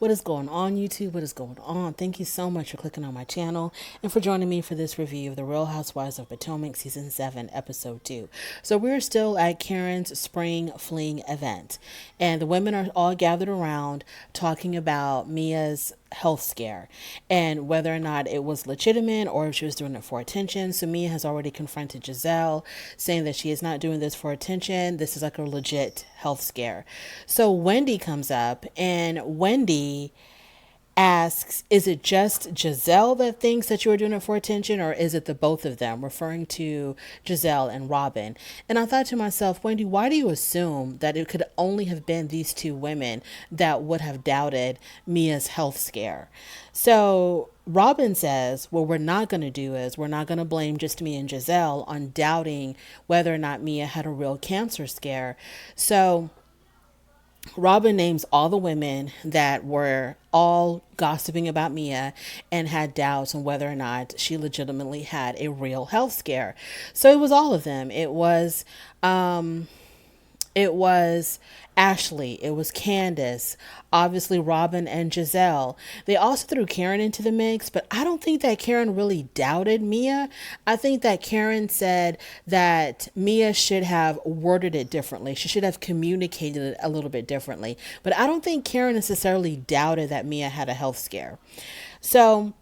What is going on, YouTube? What is going on? Thank you so much for clicking on my channel and for joining me for this review of The Real Housewives of Potomac Season 7, Episode 2. So we're still at Karen's spring fling event, and the women are all gathered around talking about Mia's health scare and whether or not it was legitimate or if she was doing it for attention. So Mia has already confronted Gizelle, saying that she is not doing this for attention. This is like a legit health scare. So Wendy comes up, and Wendy asks, is it just Gizelle that thinks that you are doing it for attention, or is it the both of them, referring to Gizelle and Robin? And I thought to myself, Wendy, why do you assume that it could only have been these two women that would have doubted Mia's health scare? So Robin says, what we're not going to do is we're not going to blame just me and Gizelle on doubting whether or not Mia had a real cancer scare. So Robin names all the women that were all gossiping about Mia and had doubts on whether or not she legitimately had a real health scare. So it was all of them. It was Ashley. It was Candace. Obviously, Robin and Gizelle. They also threw Karen into the mix, but I don't think that Karen really doubted Mia. I think that Karen said that Mia should have worded it differently. She should have communicated it a little bit differently. But I don't think Karen necessarily doubted that Mia had a health scare. So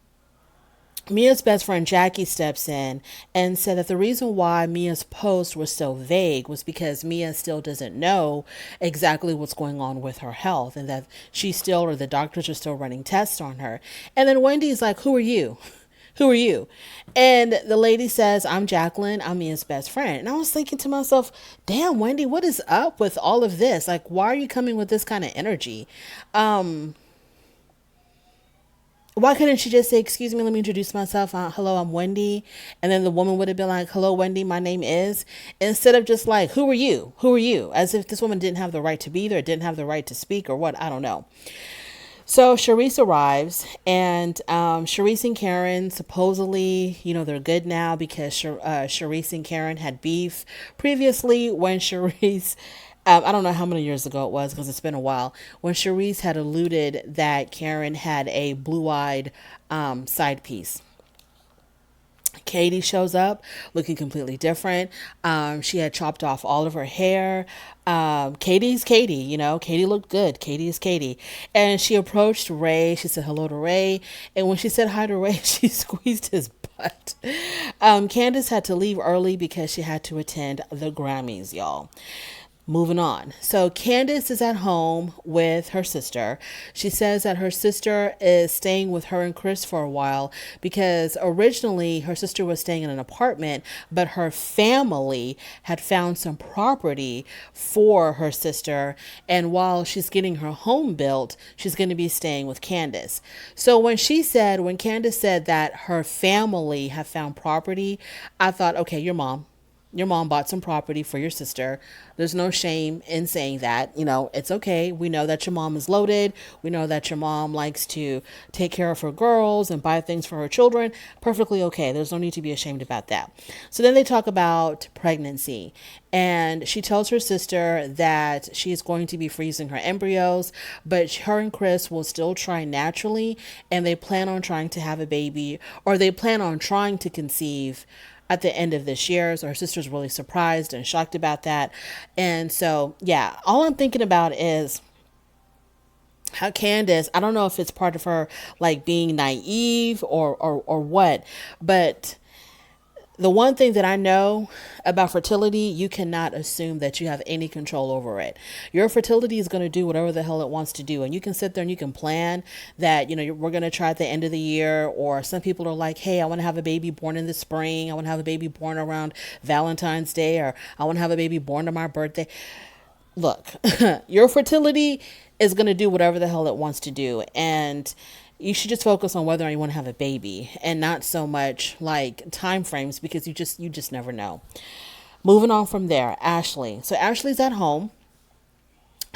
Mia's best friend Jackie steps in and said that the reason why Mia's post was so vague was because Mia still doesn't know exactly what's going on with her health, and that she still, or the doctors are still running tests on her. And then Wendy's like, who are you? Who are you? And the lady says, I'm Jacqueline. I'm Mia's best friend. And I was thinking to myself, damn, Wendy, what is up with all of this? Like, why are you coming with this kind of energy? Why couldn't she just say, excuse me, let me introduce myself. Hello, I'm Wendy. And then the woman would have been like, hello, Wendy, my name is. Instead of just like, who are you? Who are you? As if this woman didn't have the right to be there, didn't have the right to speak, or what. I don't know. So Charisse arrives, and Charisse and Karen supposedly, they're good now because Charisse and Karen had beef previously when Charisse, I don't know how many years ago it was because it's been a while, when Charisse had alluded that Karen had a blue-eyed side piece. Katie shows up looking completely different. She had chopped off all of her hair. Katie's Katie, Katie looked good. Katie is Katie. And she approached Ray. She said hello to Ray. And when she said hi to Ray, she squeezed his butt. Candace had to leave early because she had to attend the Grammys, y'all. Moving on. So Candace is at home with her sister. She says that her sister is staying with her and Chris for a while because originally her sister was staying in an apartment, but her family had found some property for her sister. And while she's getting her home built, she's going to be staying with Candace. So when Candace said that her family have found property, I thought, okay, your mom. Your mom bought some property for your sister. There's no shame in saying that. It's okay. We know that your mom is loaded. We know that your mom likes to take care of her girls and buy things for her children. Perfectly okay. There's no need to be ashamed about that. So then they talk about pregnancy. And she tells her sister that she's going to be freezing her embryos, but her and Chris will still try naturally. And they plan on trying to have a baby, or they plan on trying to conceive at the end of this year. So her sister's really surprised and shocked about that. And so, yeah, all I'm thinking about is how Candace, I don't know if it's part of her like being naive or what, but the one thing that I know about fertility, you cannot assume that you have any control over it. Your fertility is going to do whatever the hell it wants to do. And you can sit there and you can plan that, we're going to try at the end of the year. Or some people are like, hey, I want to have a baby born in the spring. I want to have a baby born around Valentine's Day, or I want to have a baby born on my birthday. Look, your fertility is going to do whatever the hell it wants to do. And you should just focus on whether or not you want to have a baby and not so much like time frames, because you just never know. Moving on from there, Ashley. So Ashley's at home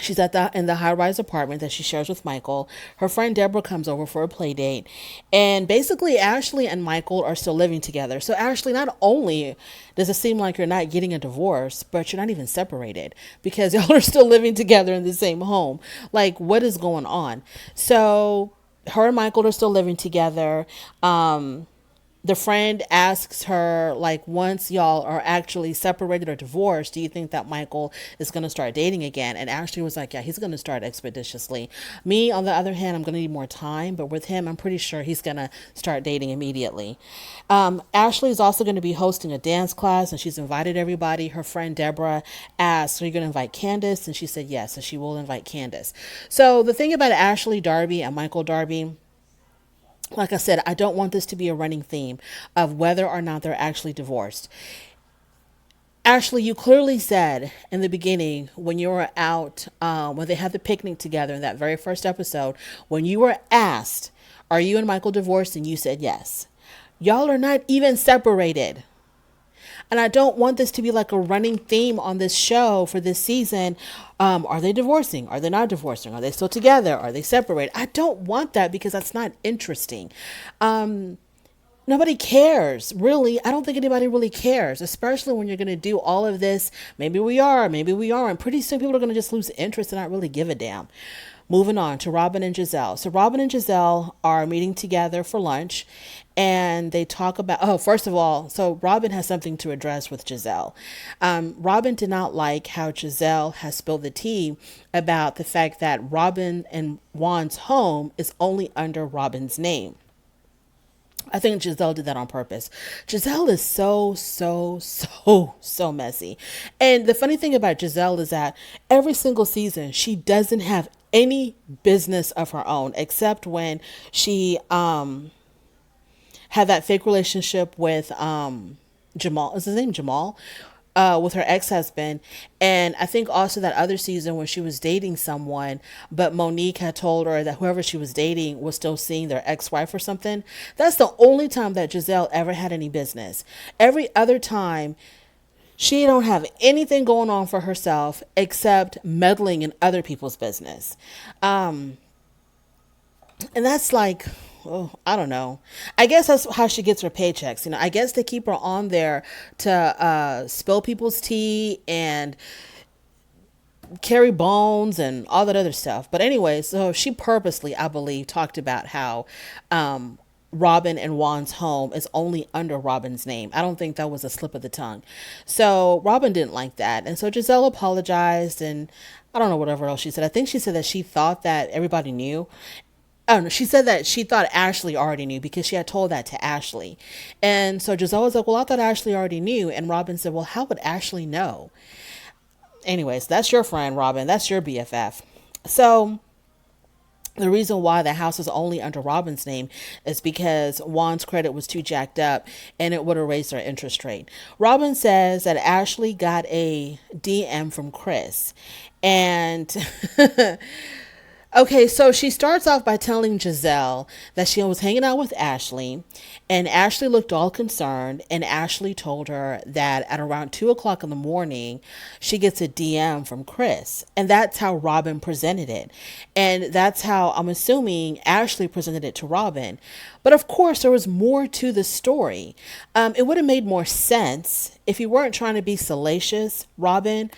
She's at the in the high rise apartment that she shares with Michael. Her friend Deborah comes over for a play date, and basically Ashley and Michael are still living together. So Ashley, not only does it seem like you're not getting a divorce, but you're not even separated because y'all are still living together in the same home. Like, what is going on? So her and Michael are still living together. The friend asks her, like, once y'all are actually separated or divorced, do you think that Michael is going to start dating again? And Ashley was like, yeah, he's going to start expeditiously. Me, on the other hand, I'm going to need more time, but with him, I'm pretty sure he's going to start dating immediately. Ashley is also going to be hosting a dance class, and she's invited everybody. Her friend Deborah asked, are you going to invite Candace? And she said yes, so she will invite Candace. So the thing about Ashley Darby and Michael Darby, like I said, I don't want this to be a running theme of whether or not they're actually divorced. Ashley, you clearly said in the beginning when you were out, when they had the picnic together in that very first episode, when you were asked, are you and Michael divorced? And you said yes. Y'all are not even separated. And I don't want this to be like a running theme on this show for this season. Are they divorcing? Are they not divorcing? Are they still together? Are they separated? I don't want that because that's not interesting. Nobody cares, really. I don't think anybody really cares, especially when you're going to do all of this. Maybe we are, maybe we aren't. Pretty soon people are going to just lose interest and not really give a damn. Moving on to Robin and Gizelle. So Robin and Gizelle are meeting together for lunch, and they talk about, oh, first of all, so Robin has something to address with Gizelle. Robin did not like how Gizelle has spilled the tea about the fact that Robin and Juan's home is only under Robin's name. I think Gizelle did that on purpose. Gizelle is so messy. And the funny thing about Gizelle is that every single season, she doesn't have any business of her own, except when she had that fake relationship with Jamal. Is his name Jamal? With her ex-husband. And I think also that other season when she was dating someone, but Monique had told her that whoever she was dating was still seeing their ex-wife or something. That's the only time that Gizelle ever had any business. Every other time, she don't have anything going on for herself except meddling in other people's business. And that's like, oh, I don't know. I guess that's how she gets her paychecks. I guess they keep her on there to spill people's tea and carry bones and all that other stuff. But anyway, so she purposely, I believe, talked about how Robin and Juan's home is only under Robin's name. I don't think that was a slip of the tongue. So Robin didn't like that. And so Gizelle apologized, and I don't know whatever else she said. I think she said that she thought that everybody knew. Oh, no, she said that she thought Ashley already knew because she had told that to Ashley. And so Gizelle was like, well, I thought Ashley already knew. And Robin said, well, how would Ashley know? Anyways, that's your friend, Robin. That's your BFF. So the reason why the house is only under Robin's name is because Juan's credit was too jacked up and it would have raised their interest rate. Robin says that Ashley got a DM from Chris. And okay, so she starts off by telling Gizelle that she was hanging out with Ashley, and Ashley looked all concerned, and Ashley told her that at around 2 o'clock in the morning, she gets a DM from Chris, and that's how Robin presented it, and that's how I'm assuming Ashley presented it to Robin. But of course, there was more to the story. It would have made more sense if you weren't trying to be salacious, Robin.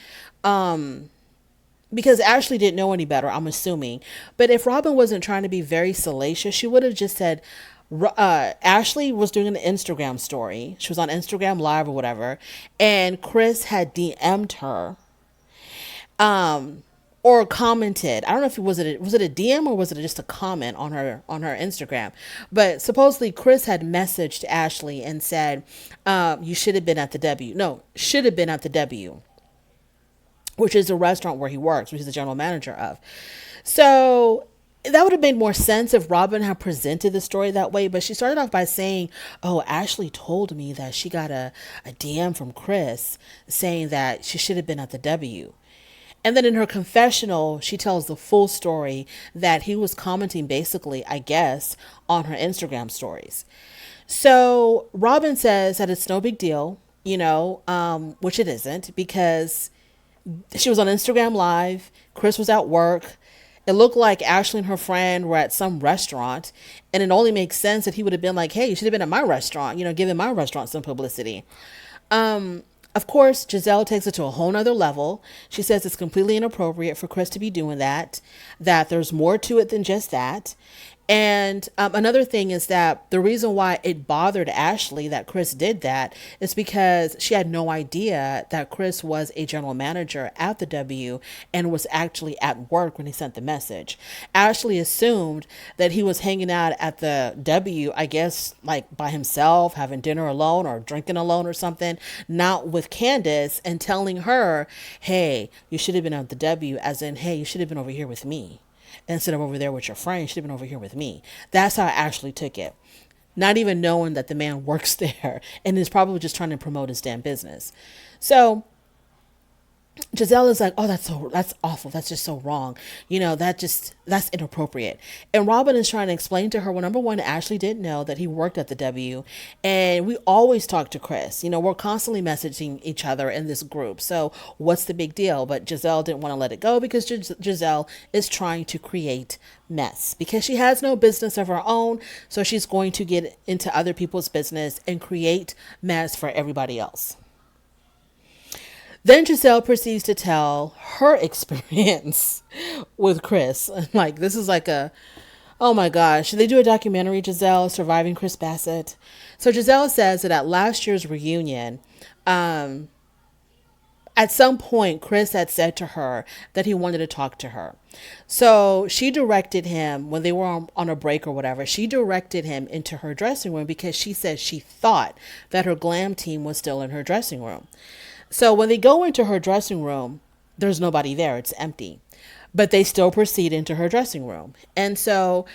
Because Ashley didn't know any better, I'm assuming. But if Robin wasn't trying to be very salacious, she would have just said, Ashley was doing an Instagram story. She was on Instagram Live or whatever. And Chris had DM'd her. Or commented. I don't know if was it a DM or was it just a comment on her Instagram. But supposedly Chris had messaged Ashley and said, you should have been at the W. No, should have been at the W, which is a restaurant where he works, which he's the general manager of. So that would have made more sense if Robin had presented the story that way. But she started off by saying, oh, Ashley told me that she got a DM from Chris saying that she should have been at the W. And then in her confessional, she tells the full story that he was commenting basically, I guess, on her Instagram stories. So Robin says that it's no big deal, which it isn't, because She was on Instagram Live. Chris was at work. It looked like Ashley and her friend were at some restaurant, and it only makes sense that he would have been like, "Hey, you should have been at my restaurant, giving my restaurant some publicity." Of course, Gizelle takes it to a whole nother level. She says it's completely inappropriate for Chris to be doing that, that there's more to it than just that. And another thing is that the reason why it bothered Ashley that Chris did that is because she had no idea that Chris was a general manager at the W and was actually at work when he sent the message. Ashley assumed that he was hanging out at the W, I guess, like by himself, having dinner alone or drinking alone or something, not with Candace, and telling her, hey, you should have been at the W, as in, hey, you should have been over here with me. Instead of over there with your friend, you should have been over here with me. That's how I actually took it. Not even knowing that the man works there and is probably just trying to promote his damn business. So Gizelle is like, oh, that's awful. That's just so wrong. That's inappropriate. And Robin is trying to explain to her, well, number one, Ashley didn't know that he worked at the W. And we always talk to Chris. We're constantly messaging each other in this group. So what's the big deal? But Gizelle didn't want to let it go because Gizelle is trying to create mess because she has no business of her own. So she's going to get into other people's business and create mess for everybody else. Then Gizelle proceeds to tell her experience with Chris. Like, this is like oh my gosh. They do a documentary, Gizelle, Surviving Chris Bassett. So Gizelle says that at last year's reunion, at some point, Chris had said to her that he wanted to talk to her. So she directed him, when they were on a break or whatever, she directed him into her dressing room because she said she thought that her glam team was still in her dressing room. So when they go into her dressing room, there's nobody there. It's empty. But they still proceed into her dressing room. And so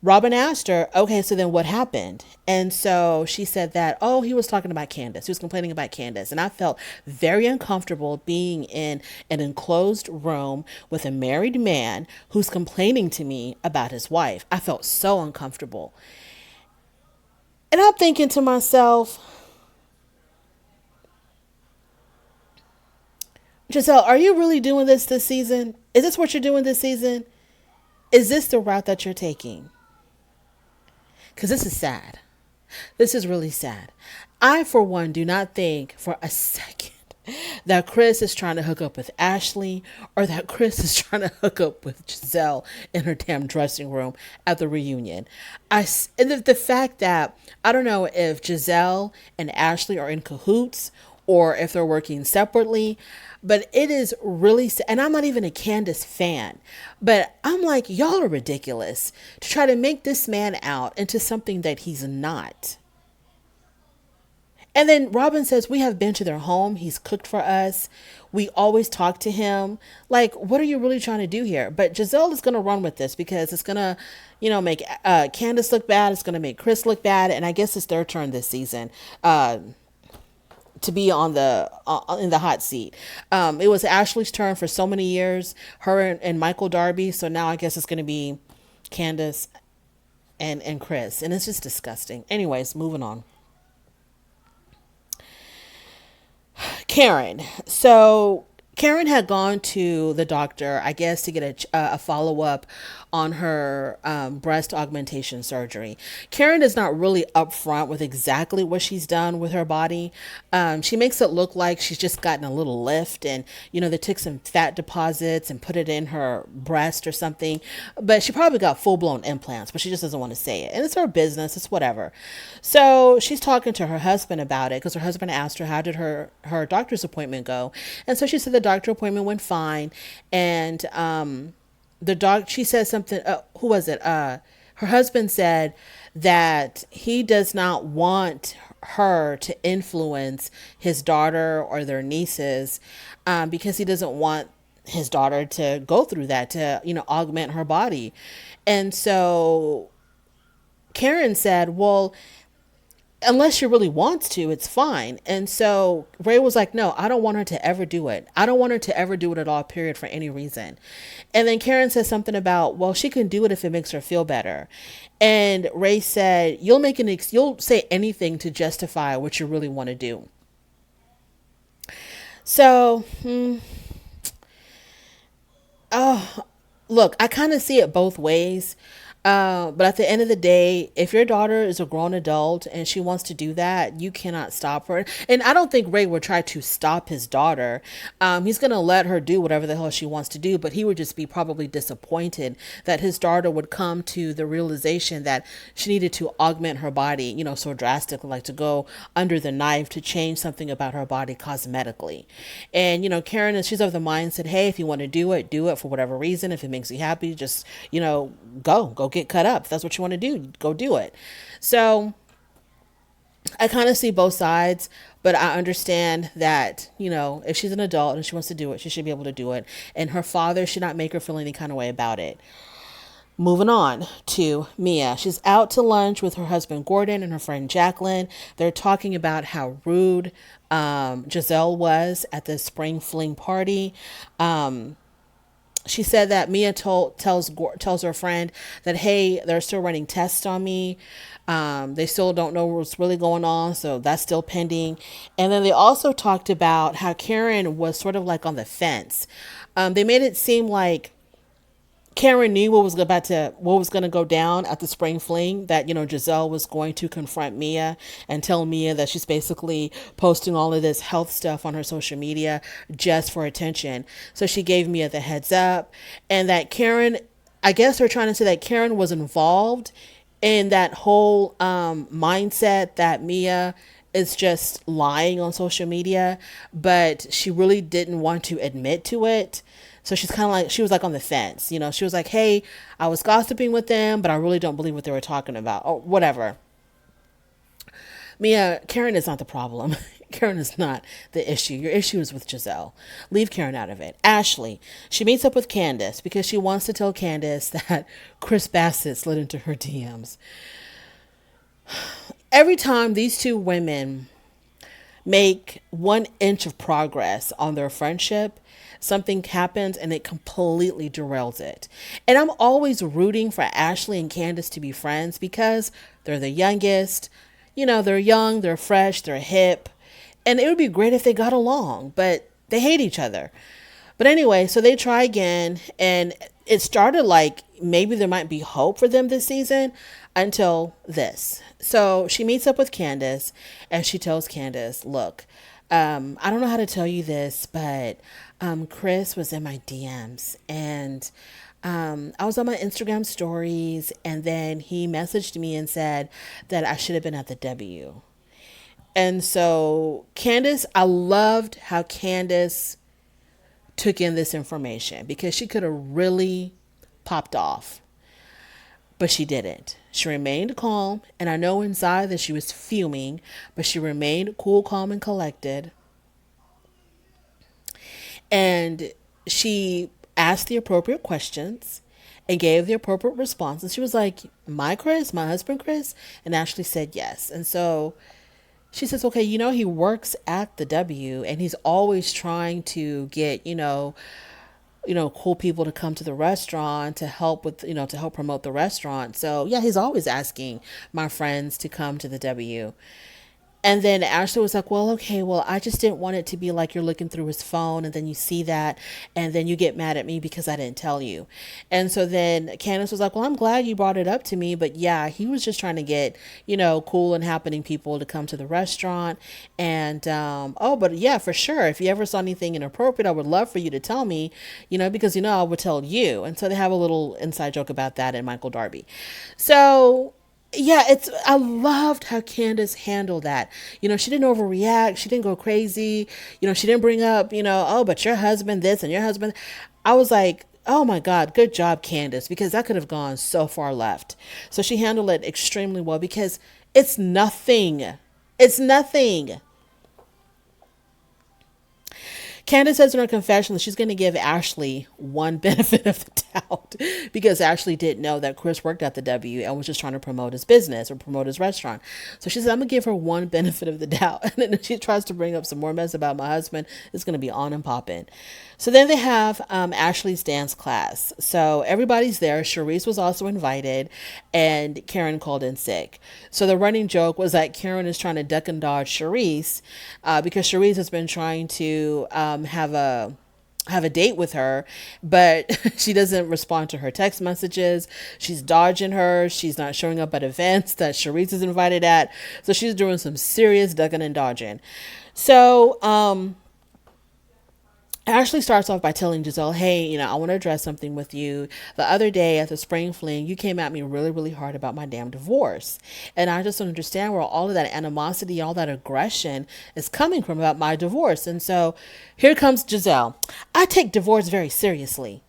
Robin asked her, okay, so then what happened? And so she said that, oh, he was talking about Candace. He was complaining about Candace. And I felt very uncomfortable being in an enclosed room with a married man who's complaining to me about his wife. I felt so uncomfortable. And I'm thinking to myself, Gizelle, are you really doing this season? Is this what you're doing this season? Is this the route that you're taking? Because this is sad. This is really sad. I, for one, do not think for a second that Chris is trying to hook up with Ashley or that Chris is trying to hook up with Gizelle in her damn dressing room at the reunion. And the fact that I don't know if Gizelle and Ashley are in cahoots or if they're working separately, but it is really, and I'm not even a Candace fan, but I'm like, y'all are ridiculous to try to make this man out into something that he's not. And then Robin says, we have been to their home. He's cooked for us. We always talk to him. Like, what are you really trying to do here? But Gizelle is going to run with this because it's going to, make Candace look bad. It's going to make Chris look bad. And I guess it's their turn this season to be on the in the hot seat. It was Ashley's turn for so many years, her and Michael Darby. So now I guess it's going to be Candace and Chris. And it's just disgusting. Anyways, moving on. Karen. So Karen had gone to the doctor, I guess, to get a follow-up on her breast augmentation surgery. Karen is not really upfront with exactly what she's done with her body. She makes it look like she's just gotten a little lift and, they took some fat deposits and put it in her breast or something. But she probably got full-blown implants, but she just doesn't want to say it. And it's her business. It's whatever. So she's talking to her husband about it because her husband asked her, how did her doctor's appointment go? And so she said the doctor appointment went fine. And she said something, who was it? Her husband said that he does not want her to influence his daughter or their nieces because he doesn't want his daughter to go through that, to, augment her body. And so Karen said, well, unless she really wants to, it's fine. And so Ray was like, no, I don't want her to ever do it. I don't want her to ever do it at all, period, for any reason. And then Karen said something about, well, she can do it if it makes her feel better. And Ray said, you'll say anything to justify what you really want to do. So Oh, look, I kind of see it both ways. But at the end of the day, if your daughter is a grown adult and she wants to do that, you cannot stop her. And I don't think Ray would try to stop his daughter. He's going to let her do whatever the hell she wants to do, but he would just be probably disappointed that his daughter would come to the realization that she needed to augment her body, so drastically, like to go under the knife to change something about her body cosmetically. And, Karen, she's of the mindset, hey, if you want to do it for whatever reason. If it makes you happy, just, go get cut up. If that's what you want to do, go do it. So I kind of see both sides, but I understand that, if she's an adult and she wants to do it, she should be able to do it. And her father should not make her feel any kind of way about it. Moving on to Mia. She's out to lunch with her husband Gordon and her friend Jacqueline. They're talking about how rude Gizelle was at the spring fling party. She said that Mia tells her friend that, hey, they're still running tests on me. They still don't know what's really going on, so that's still pending. And then they also talked about how Karen was sort of like on the fence. They made it seem like Karen knew what was going to go down at the spring fling, that, Gizelle was going to confront Mia and tell Mia that she's basically posting all of this health stuff on her social media just for attention. So she gave Mia the heads up, and that Karen, I guess they're trying to say that Karen was involved in that whole mindset that Mia is just lying on social media, but she really didn't want to admit to it. So she's kind of like, she was like on the fence, she was like, hey, I was gossiping with them, but I really don't believe what they were talking about, or whatever. Karen is not the problem. Karen is not the issue. Your issue is with Gizelle. Leave Karen out of it. Ashley, she meets up with Candace because she wants to tell Candace that Chris Bassett slid into her DMs. Every time these two women make 1 inch of progress on their friendship, something happens and it completely derails it. And I'm always rooting for Ashley and Candace to be friends because they're the youngest. They're young, they're fresh, they're hip. And it would be great if they got along, but they hate each other. But anyway, so they try again, and it started like maybe there might be hope for them this season until this. So she meets up with Candace and she tells Candace, look, I don't know how to tell you this, but Chris was in my DMs, and I was on my Instagram stories, and then he messaged me and said that I should have been at the W. And so Candace, I loved how Candace took in this information because she could have really popped off, but she didn't. She remained calm, and I know inside that she was fuming, but she remained cool, calm, and collected. And she asked the appropriate questions and gave the appropriate responses. She was like, my Chris, my husband Chris? And Ashley said yes. And so she says, okay, he works at the W, and he's always trying to get, cool people to come to the restaurant to help with, to help promote the restaurant. So yeah, he's always asking my friends to come to the W. And then Ashley was like, well, okay, well, I just didn't want it to be like you're looking through his phone and then you see that and then you get mad at me because I didn't tell you. And so then Candace was like, well, I'm glad you brought it up to me. But yeah, he was just trying to get, cool and happening people to come to the restaurant. And, but yeah, for sure. If you ever saw anything inappropriate, I would love for you to tell me, because, I would tell you. And so they have a little inside joke about that in Michael Darby. So yeah, I loved how Candace handled that. She didn't overreact. She didn't go crazy. She didn't bring up, oh, but your husband this and your husband. I was like, oh my God, good job, Candace, because that could have gone so far left. So she handled it extremely well because it's nothing. It's nothing. Candace says in her confession that she's going to give Ashley one benefit of the doubt because Ashley didn't know that Chris worked at the W and was just trying to promote his business or promote his restaurant. So she says, I'm going to give her one benefit of the doubt. And then she tries to bring up some more mess about my husband. It's going to be on and popping. So then they have Ashley's dance class. So everybody's there. Charisse was also invited, and Karen called in sick. So the running joke was that Karen is trying to duck and dodge Charisse because Charisse has been trying to have a have a date with her, but she doesn't respond to her text messages. She's dodging her. She's not showing up at events that Sharice is invited at. So she's doing some serious ducking and dodging. So, Ashley starts off by telling Gizelle, hey, I want to address something with you. The other day at the spring fling, you came at me really, really hard about my damn divorce. And I just don't understand where all of that animosity, all that aggression is coming from about my divorce. And so here comes Gizelle. I take divorce very seriously.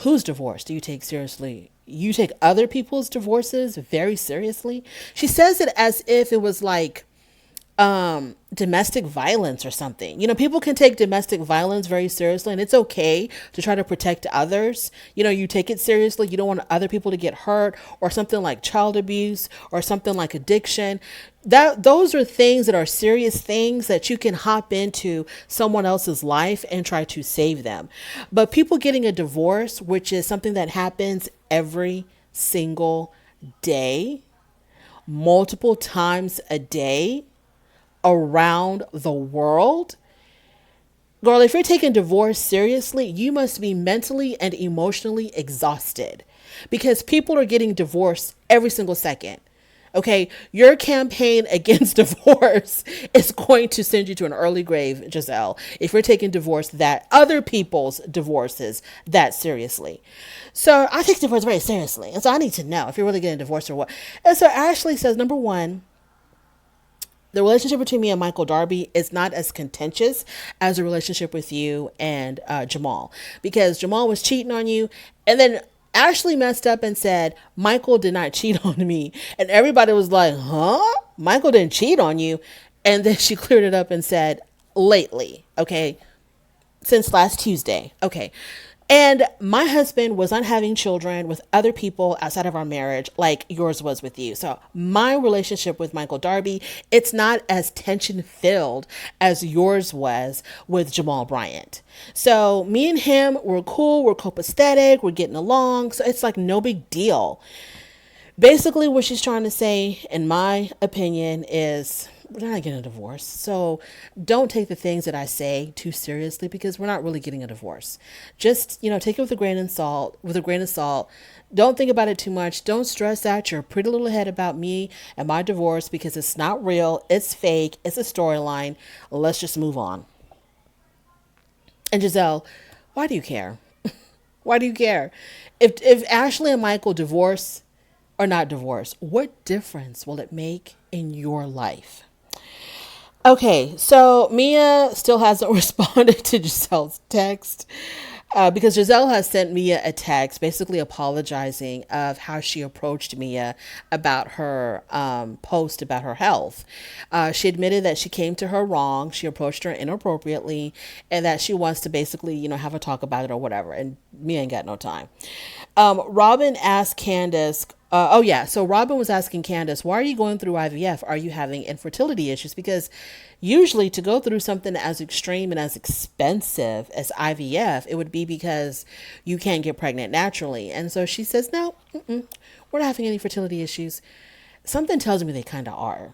Whose divorce do you take seriously? You take other people's divorces very seriously? She says it as if it was like domestic violence or something. People can take domestic violence very seriously, and it's okay to try to protect others. You take it seriously. You don't want other people to get hurt, or something like child abuse or something like addiction. Those are things that are serious things that you can hop into someone else's life and try to save them. But people getting a divorce, which is something that happens every single day, multiple times a day, around the world. Girl, if you're taking divorce seriously, you must be mentally and emotionally exhausted, because people are getting divorced every single second. Okay, your campaign against divorce is going to send you to an early grave, Gizelle, if you're taking divorce, that other people's divorces, that seriously. So I take divorce very seriously. And so I need to know if you're really getting divorced or what. And so Ashley says, number one, the relationship between me and Michael Darby is not as contentious as the relationship with you and Jamal, because Jamal was cheating on you, and then Ashley messed up and said Michael did not cheat on me, and everybody was like, huh? Michael didn't cheat on you. And then she cleared it up and said lately, okay, since last Tuesday, okay. And my husband was not having children with other people outside of our marriage like yours was with you. So my relationship with Michael Darby, it's not as tension filled as yours was with Jamal Bryant. So me and him, we're cool. We're copacetic. We're getting along. So it's like no big deal. Basically, what she's trying to say, in my opinion, is we're not getting a divorce. So don't take the things that I say too seriously, because we're not really getting a divorce. Just, take it with a grain of salt, Don't think about it too much. Don't stress out your pretty little head about me and my divorce, because it's not real. It's fake. It's a storyline. Let's just move on. And Gizelle, why do you care? Why do you care? If Ashley and Michael divorce or not divorce, what difference will it make in your life? Okay, so Mia still hasn't responded to Giselle's text, because Gizelle has sent Mia a text basically apologizing of how she approached Mia about her post about her health. She admitted that she came to her wrong. She approached her inappropriately, and that she wants to basically, have a talk about it or whatever. And Mia ain't got no time. Robin asked Candace, so Robin was asking Candace, why are you going through IVF? Are you having infertility issues? Because usually to go through something as extreme and as expensive as IVF, it would be because you can't get pregnant naturally. And so she says, no, we're not having any fertility issues. Something tells me they kind of are.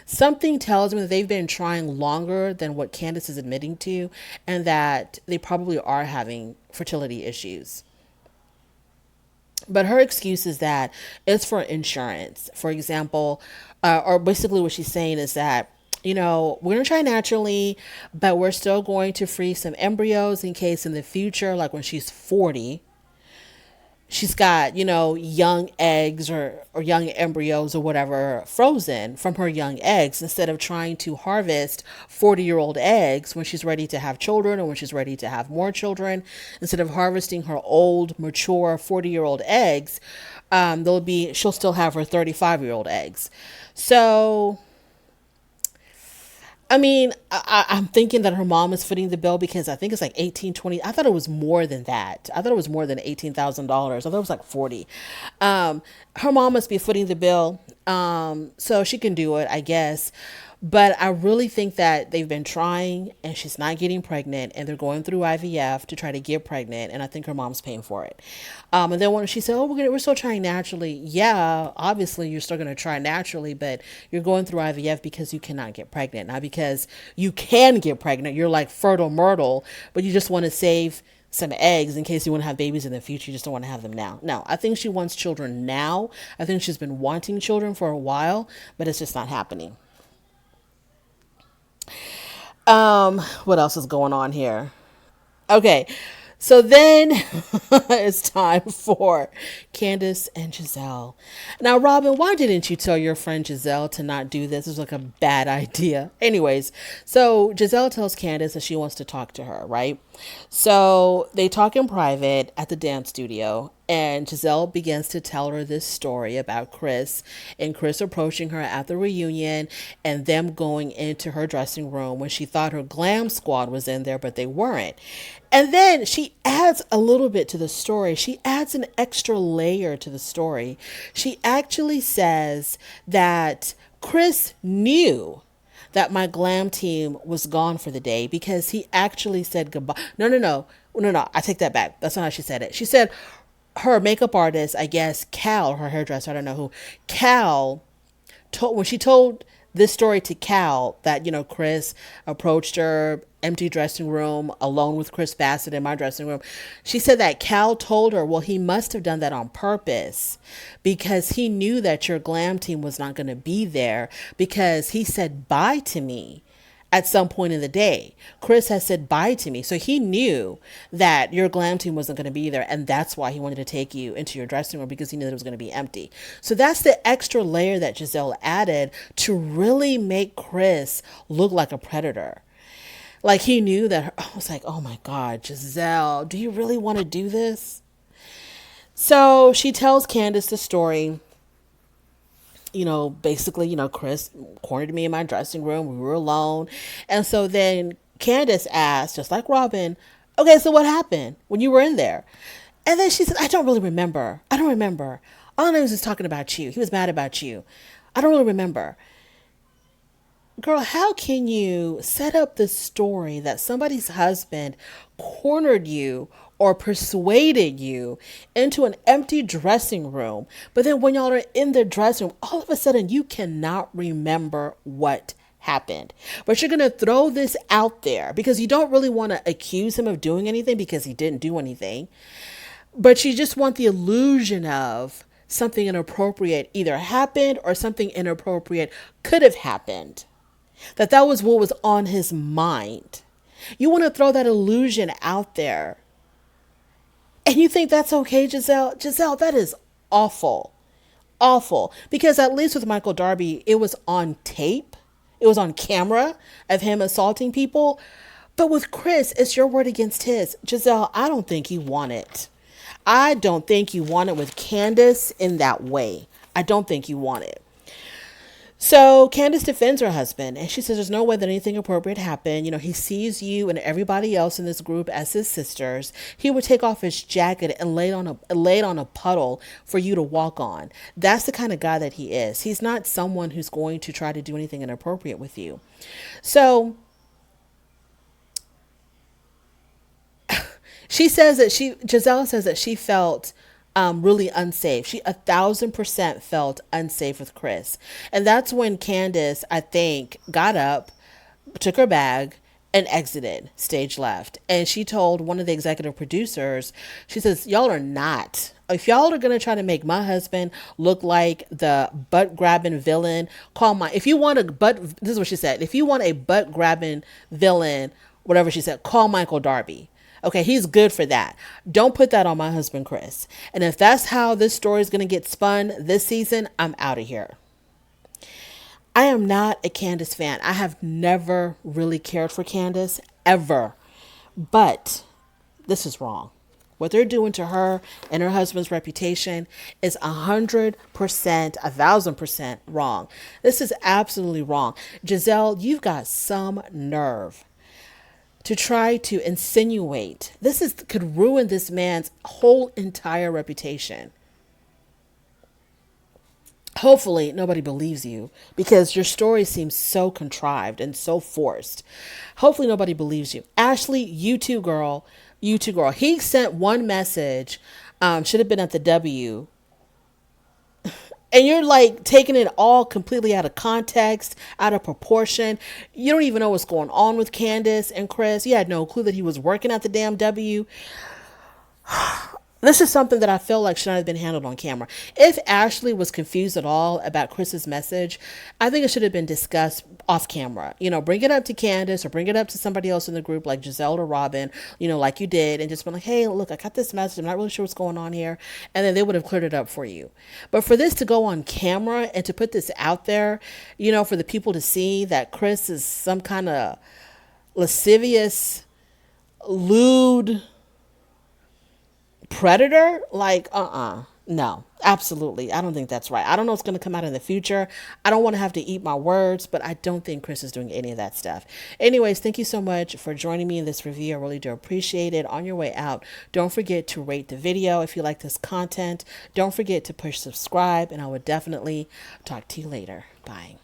Something tells me that they've been trying longer than what Candace is admitting to, and that they probably are having fertility issues. But her excuse is that it's for insurance. For example, or basically what she's saying is that, we're going to try naturally, but we're still going to freeze some embryos in case in the future, like when she's 40, she's got, young eggs or young embryos or whatever frozen from her young eggs, instead of trying to harvest 40-year-old eggs when she's ready to have children or when she's ready to have more children. Instead of harvesting her old, mature 40-year-old eggs, she'll still have her 35-year-old eggs. So I'm thinking that her mom is footing the bill, because I think it's like 18, 20. I thought it was more than that. I thought it was more than $18,000. I thought it was like 40. Her mom must be footing the bill. So she can do it, I guess. But I really think that they've been trying and she's not getting pregnant, and they're going through IVF to try to get pregnant. And I think her mom's paying for it. And then when she said, "Oh, we're still trying naturally," yeah, obviously you're still gonna try naturally, but you're going through IVF because you cannot get pregnant, not because you can get pregnant. You're like fertile myrtle, but you just want to save some eggs in case you want to have babies in the future. You just don't want to have them now. No, I think she wants children now. I think she's been wanting children for a while, but it's just not happening. What else is going on here? Okay, so then it's time for Candace and Gizelle. Now, Robin, why didn't you tell your friend Gizelle to not do this? It was like a bad idea. Anyways, so Gizelle tells Candace that she wants to talk to her, right? So they talk in private at the dance studio, and Giselle begins to tell her this story about Chris and Chris approaching her at the reunion and them going into her dressing room when she thought her glam squad was in there, but they weren't. And then she adds a little bit to the story. She adds an extra layer to the story. She actually says that Chris knew that my glam team was gone for the day because he actually said goodbye. No. I take that back. That's not how she said it. She said her makeup artist, I guess Cal, her hairdresser, I don't know who, Cal told, when she told this story to Cal, that, Chris approached her empty dressing room alone with Chris Bassett in my dressing room. She said that Cal told her, well, he must have done that on purpose because he knew that your glam team was not going to be there because he said bye to me at some point in the day. Chris has said bye to me. So he knew that your glam team wasn't going to be there. And that's why he wanted to take you into your dressing room, because he knew that it was going to be empty. So that's the extra layer that Gizelle added to really make Chris look like a predator. Like he knew that I was like, oh my God, Gizelle, do you really want to do this? So she tells Candace the story. Basically, Chris cornered me in my dressing room. We were alone. And so then Candace asked, just like Robin, okay, so what happened when you were in there? And then she said, I don't really remember. I don't remember. All I know is he's talking about you. He was mad about you. I don't really remember. Girl, how can you set up this story that somebody's husband cornered you or persuaded you into an empty dressing room, but then when y'all are in the dressing room, all of a sudden you cannot remember what happened? But you're going to throw this out there because you don't really want to accuse him of doing anything because he didn't do anything. But you just want the illusion of something inappropriate either happened or something inappropriate could have happened. That was what was on his mind. You want to throw that illusion out there. And you think that's okay, Gizelle? Gizelle, that is awful. Awful. Because at least with Michael Darby, it was on tape. It was on camera of him assaulting people. But with Chris, it's your word against his. Gizelle, I don't think you want it. I don't think you want it with Candace in that way. I don't think you want it. So Candace defends her husband and she says there's no way that anything appropriate happened. He sees you and everybody else in this group as his sisters. He would take off his jacket and lay it on a puddle for you to walk on. That's the kind of guy that he is. He's not someone who's going to try to do anything inappropriate with you. So Giselle says that she felt really unsafe. She 1,000% felt unsafe with Chris. And that's when Candace, I think, got up, took her bag, and exited stage left. And she told one of the executive producers, she says, y'all are not. If y'all are going to try to make my husband look like the butt grabbing villain, if you want this is what she said, if you want a butt grabbing villain, whatever she said, call Michael Darby. Okay, he's good for that. Don't put that on my husband, Chris. And if that's how this story is going to get spun this season, I'm out of here. I am not a Candace fan. I have never really cared for Candace, ever. But this is wrong. What they're doing to her and her husband's reputation is 100%, 1,000% wrong. This is absolutely wrong. Gizelle, you've got some nerve to try to insinuate could ruin this man's whole entire reputation. Hopefully nobody believes you because your story seems so contrived and so forced. Hopefully nobody believes you. Ashley, you too, girl. You too, girl. He sent one message Should have been at the W. And you're like taking it all completely out of context, out of proportion. You don't even know what's going on with Candace and Chris. You had no clue that he was working at the damn W. This is something that I feel like should not have been handled on camera. If Ashley was confused at all about Chris's message, I think it should have been discussed off camera. You know, bring it up to Candace or bring it up to somebody else in the group like Gizelle or Robin, you know, like you did, and just be like, hey, look, I got this message. I'm not really sure what's going on here. And then they would have cleared it up for you. But for this to go on camera and to put this out there, you know, for the people to see that Chris is some kind of lascivious, lewd predator, like no, absolutely, I don't think that's right. I don't know what's going to come out in the future. I don't want to have to eat my words, but I don't think Chris is doing any of that stuff. Anyways, thank you so much for joining me in this review. I really do appreciate it. On your way out, don't forget to rate the video if you like this content. Don't forget to push subscribe, and I will definitely talk to you later. Bye.